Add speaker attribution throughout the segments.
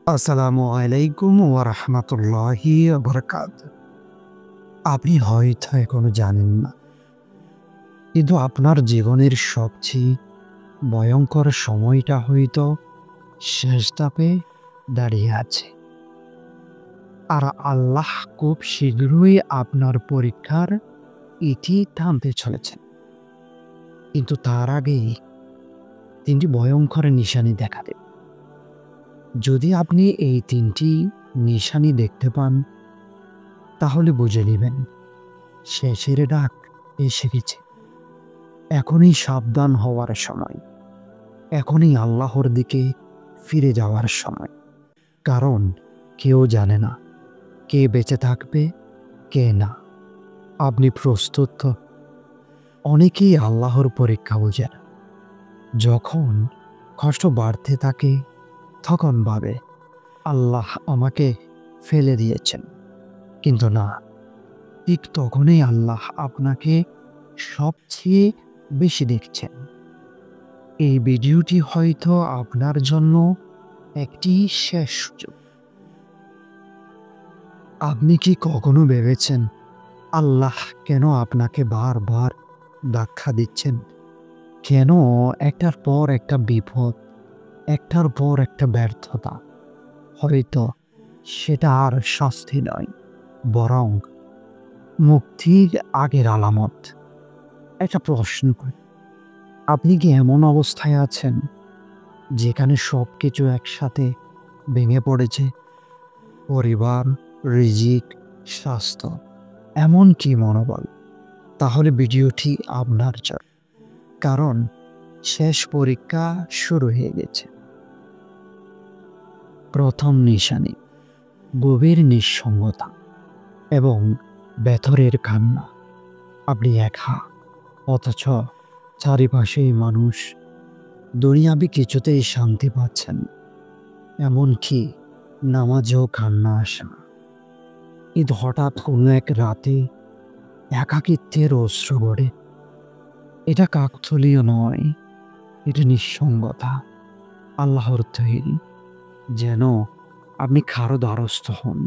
Speaker 1: আসসালামু আলাইকুম ওয়া রাহমাতুল্লাহি ওয়া বারাকাতুহু। আপনি হয়তো এখনো জানেন না, কিন্তু আপনার জীবনের সবচেয়ে ভয়ংকর সময়টা হয়তো শেষ ধাপে দাঁড়িয়ে আছে। আর আল্লাহ খুব শীঘ্রই আপনার পরীক্ষার ইতি টানতে চলেছেন। কিন্তু তার আগেই ৩টি ভয়ংকর নিশানি দেখা দেবে। যদি আপনি এই ৩টি নিশানি দেখতে পান, তাহলে বুঝে নিবেন শেষের ডাক এসে গেছে। এখনই সাবধান হওয়ার সময়। এখনই আল্লাহর দিকে ফিরে যাওয়ার সময়। কারণ কেউ জানে না কে বেঁচে থাকবে, কে না। আপনি প্রস্তুত তো? অনেকেই আল্লাহর পরীক্ষা বোঝে না। যখন কষ্ট বাড়তে থাকে, তখন ভাবে আল্লাহ আমাকে ফেলে দিয়েছেন। কিন্তু না, ঠিক তখনই আল্লাহ আপনাকে সবচেয়ে বেশি দেখছেন। এই ভিডিওটি হয়তো আপনার জন্য একটি শেষ সুযোগ। আপনি কি কখনো ভেবেছেন আল্লাহ কেন আপনাকে বারবার ধাক্কা দিচ্ছেন? কেন একটার পর একটা বিপদ, একটার পর একটা ব্যর্থতা? হয়তো সেটা আর শাস্তি নয়, বরং মুক্তির আগের আলামত। একটা প্রশ্ন করি, আপনি কি এমন অবস্থায় আছেন যেখানে সবকিছু একসাথে ভেঙে পড়েছে? পরিবার, রিজিক, স্বাস্থ্য, এমনকি মনোবল? তাহলে ভিডিওটি আপনার জন্য। কারণ শেষ পরীক্ষা শুরু হয়ে গেছে। প্রথম নিশানি, গভীর নিঃসঙ্গতা এবং ভেতরের কান্না। আপনি একা, অথচ চারিপাশেই মানুষ। দুনিয়াবি কিছুতেই শান্তি পাচ্ছেন না। এমনকি নামাজেও কান্না আসে না। কিন্তু হঠাৎ কোনো এক রাতে একাকিত্বের অশ্রু গড়ে। এটা কাকতালীয় নয়, এটা নিঃসঙ্গতা, আল্লাহর তৈরি। যেন আপনি কারো দ্বারস্থ হন,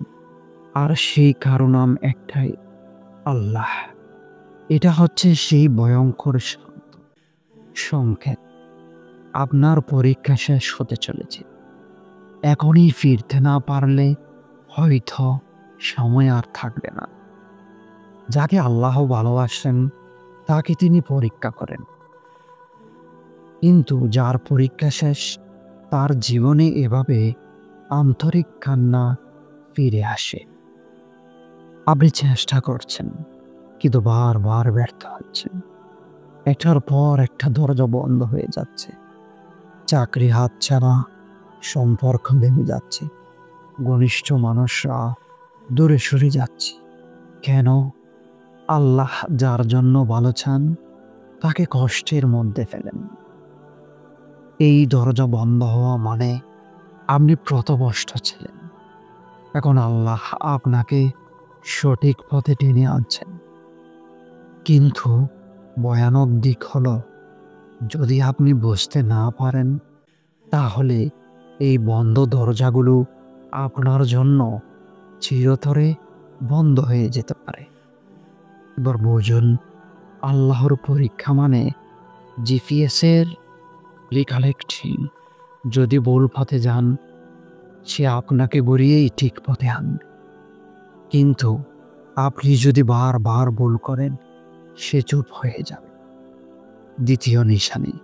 Speaker 1: আর সেই কারো নাম একটাই, আল্লাহ। এটা হচ্ছে সেই ভয়ঙ্কর সংকেত আপনার পরীক্ষা শেষ হতে চলেছে। এখনই ফিরতে না পারলে হয়তো সময় আর থাকবে না। যাকে আল্লাহ ভালোবাসেন তাকে তিনি পরীক্ষা করেন, কিন্তু যার পরীক্ষা শেষ, তার জীবনে এভাবে আন্তরিক কান্না ফিরে আসে। আপনি চেষ্টা করছেন, কিন্তু বারবার ব্যর্থ হচ্ছেন। একটার পর একটা দরজা বন্ধ হয়ে যাচ্ছে। চাকরি হাতছাড়া, সম্পর্ক ভেঙে যাচ্ছে, ঘনিষ্ঠ মানুষরা দূরে সরে যাচ্ছে। কেন? আল্লাহ যার জন্য ভালো চান, তাকে কষ্টের মধ্যে ফেলেন। এই দরজা বন্ধ হওয়া মানে আপনি পথভ্রষ্ট ছিলেন। এখন আল্লাহ আপনাকে সঠিক পথে টেনে আনছেন। কিন্তু ভয়ানক দিক হলো, যদি আপনি বুঝতে না পারেন, তাহলে এই বন্ধ দরজাগুলো আপনার জন্য চিরতরে বন্ধ হয়ে যেতে পারে। এবার বুঝুন, আল্লাহর পরীক্ষা মানে জিপিএসের রিকালেক্টিং। যদি ভুল পথে যান, সে আপনাকে ঘুরিয়েই ঠিক পথে আনবে। কিন্তু আপনি যদি বারবার ভুল করেন, সে চুপ হয়ে যাবে। দ্বিতীয় নিশানি,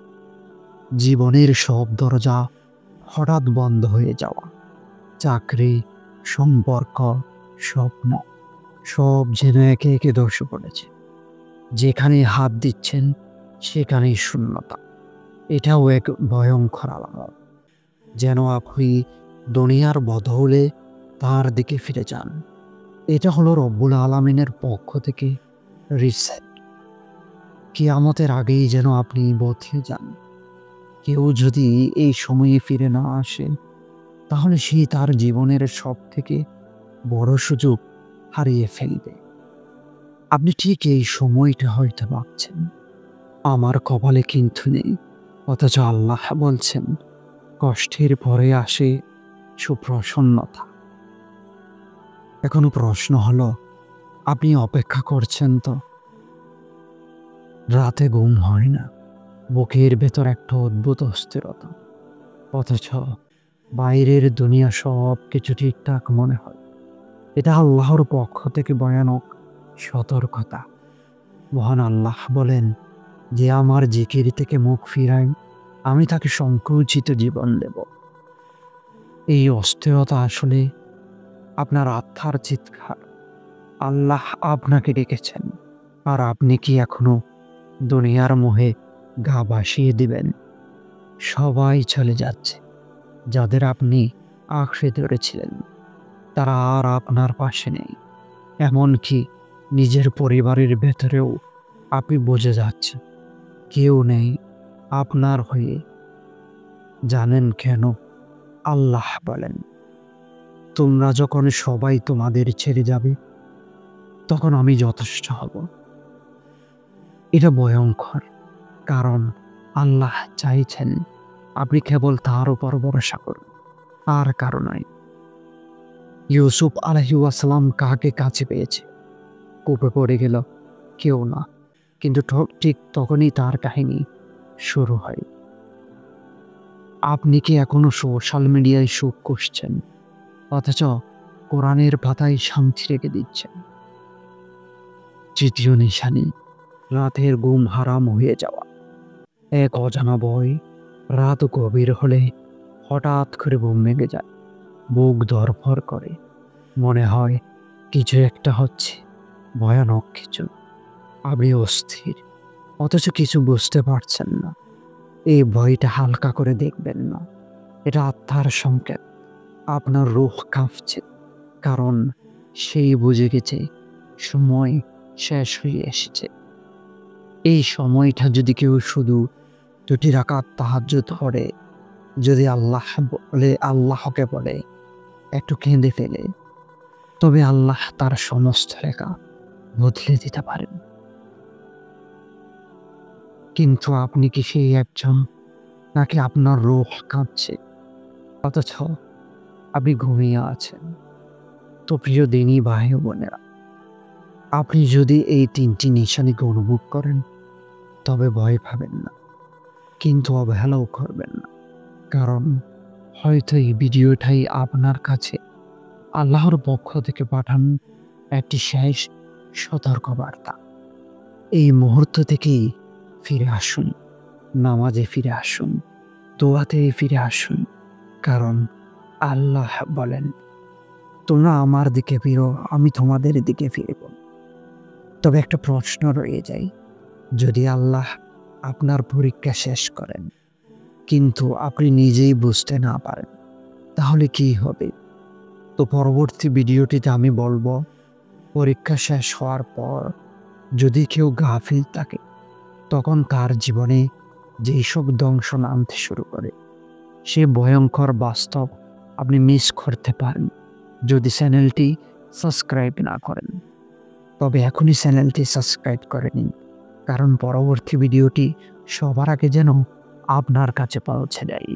Speaker 1: জীবনের সব দরজা হঠাৎ বন্ধ হয়ে যাওয়া। চাকরি, সম্পর্ক, স্বপ্ন, সব যেন একে একে ধসে পড়েছে। যেখানে হাত দিচ্ছেন সেখানেই শূন্যতা। এটাও এক ভয়ঙ্কর আলামত। যেন আপনি দুনিয়ার বদৌলে তার দিকে ফিরে যান। এটা হলো রব্বুল আলামিনের পক্ষ থেকে রিসেট। কিয়ামতের আগেই যেন আপনি বদলে যান। কেউ যদি এই সময়ে ফিরে না আসে, তাহলে সে তার জীবনের সব থেকে বড় সুযোগ হারিয়ে ফেলবে। আপনি ঠিক এই সময়টা হয়তো ভাবছেন, আমার কপালে কিন্তু নেই। অথচ আল্লাহ বলছেন, কষ্টের পরে আসে সুপ্রসন্নতা। এখন প্রশ্ন হলো, আপনি অপেক্ষা করছেন তো? রাতে ঘুম হয় না, বুকের ভেতর একটা অদ্ভুত অস্থিরতা, অথচ বাইরের দুনিয়া সব কিছু ঠিকঠাক মনে হয়। এটা আল্লাহর পক্ষ থেকে ভয়ানক সতর্কতা। মহান আল্লাহ বলেন যে আমার জিকির থেকে মুখ ফিরায় আমি তাকে সংকুচিত জীবন দেব। এই অস্থিরতা আসলে আপনার আত্মার চিৎকার। আল্লাহ আপনাকে ডেকেছেন, আর আপনি কি এখনো দুনিয়ার মোহে গা ভাসিয়ে দিবেন? সবাই চলে যাচ্ছে, যাদের আপনি আঁকড়ে ধরেছিলেন তারা আর আপনার পাশে নেই। এমনকি নিজের পরিবারের ভেতরেও আপনি বুঝে যাচ্ছেন কেউ নেই আপনার হয়ে। জানেন কেন? আল্লাহ বলেন, তোমরা যখন সবাই তোমাদের ছেড়ে যাবে তখন আমি যথেষ্ট হব। এটা ভয়ঙ্কর, কারণ আল্লাহ চাইছেন আপনি কেবল তার উপর ভরসা করুন, আর কারো নয়। ইউসুফ আলাইহিস সালাম কাকে কাছে পেয়েছে? কূপে পড়ে গেল? কেউ না। কিন্তু ঠিক তখনই তার কাহিনী শুরু হয়। আপনি কি এখনো সোশ্যাল মিডিয়ায় সুখ খুঁজছেন, অথচ কোরআনের পাতায় শান্তি রেখে দিচ্ছেন? তৃতীয় নিশানি, রাতের ঘুম হারাম হয়ে যাওয়া। এক অজানা ভয়। রাত গভীর হলে হঠাৎ করে ঘুম ভেঙে যায়, বুক ধড়ফড় করে, মনে হয় কিছু একটা হচ্ছে, ভয়ানক কিছু। আপনি অস্থির, অথচ কিছু বুঝতে পারছেন না। এই ভয়টা হালকা করে দেখবেন না, এটা আত্মার সংকেত। আপনার রূহ কাঁপছে, কারণ সেই বুঝে গেছে সময় শেষ হয়ে এসেছে। এই সময়টা যদি কেউ শুধু 2টি রাকাত তাহাজ্জুদ পড়ে, যদি আল্লাহকে বলে, একটু কেঁদে ফেলে, তবে আল্লাহ তার সমস্ত রেখা বদলে দিতে পারেন। কিন্তু আপনি কি সেই একজন, নাকি আপনার রূহ কাঁপছে অথচ আপনি ঘুমিয়ে আছেন? তো প্রিয় দিনী ভাই ও বোনেরা, আপনি যদি এই 3টি নিশানিকে অনুভব করেন তবে ভয় পাবেন না, কিন্তু অবহেলাও করবেন না। কারণ হয়তো এই ভিডিওটাই আপনার কাছে আল্লাহর পক্ষ থেকে পাঠানো একটি শেষ সতর্কবার্তা। এই মুহূর্ত থেকেই ফিরে আসুন, নামাজে ফিরে আসুন, দোয়াতে ফিরে আসুন। কারণ আল্লাহ বলেন, তোমরা আমার দিকে ফিরো, আমি তোমাদের দিকে ফিরব। তবে একটা প্রশ্ন রয়ে যায়, যদি আল্লাহ আপনার পরীক্ষা শেষ করেন কিন্তু আপনি নিজেই বুঝতে না পারেন, তাহলে কি হবে? তো পরবর্তী ভিডিওটিতে আমি বলবো, পরীক্ষা শেষ হওয়ার পর যদি কেউ গাফিল থাকে, তখন তার জীবনে যেই সব ধ্বংস নামতে শুরু করে, সে ভয়ঙ্কর বাস্তব আপনি মিস করতে পারেন যদি চ্যানেলটি সাবস্ক্রাইব না করেন। তবে এখনই চ্যানেলটি সাবস্ক্রাইব করে নিন, কারণ পরবর্তী ভিডিওটি সবার আগে যেন আপনার কাছে পৌঁছে যায়।